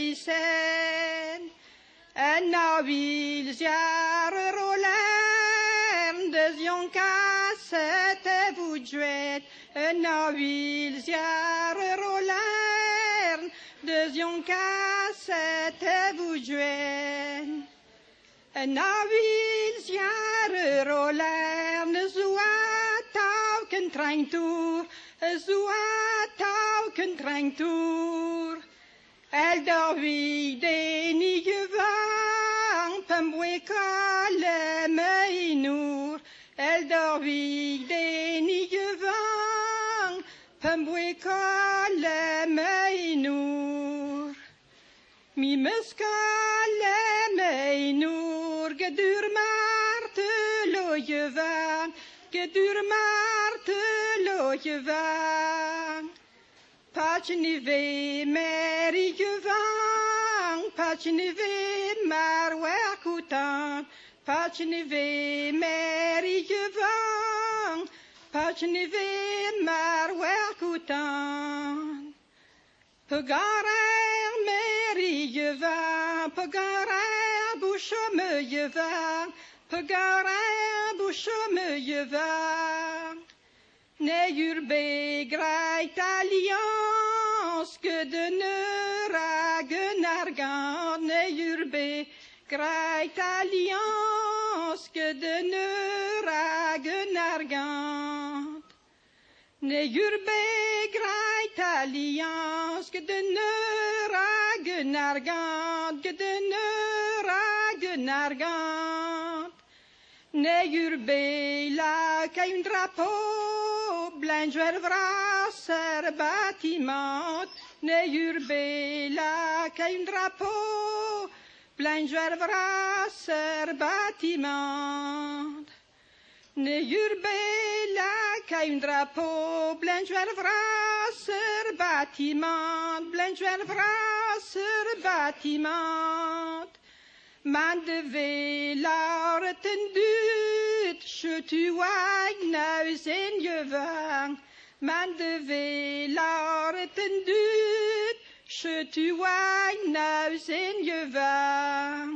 isen. En nou wil jaren rollen, dus jonka zette voetjuet. En nou wil jaren rollen, dus jonka zette voetjuet. En nou wil jaren rollen, zo tauken trein toer, zo tauken trein toer. El dormi de nigevang, pembwe kale meinur. El dormi de nigevang, pembwe kale meinur. Mi muskale meinur, gedur martelo jevang, gedur martelo jevang. Pachnive meri jevang, pachnive marwakutan, pachnive meri jevang, pachnive marwakutan. Pegarer meri jevang, pegarer bouchome jevang, pegarer bouchome jevang. Ne urbe greit alliance que de neura genargant. Ne urbe greit alliance que de neura genargant. Ne urbe greit alliance que de neura genargant, que de neura genargant. Ne urbe la qu'un drapeau blanc vrasser bâtiment. Ne urbe la qu'un drapeau blanc vrasser bâtiment. Ne urbe la qu'un drapeau blanc vrasser bâtiment, blanc vrasser bâtiment. Man devait la retendut, je tu nuis en jevang. Man devait la retendut, je tu nuis en jevang.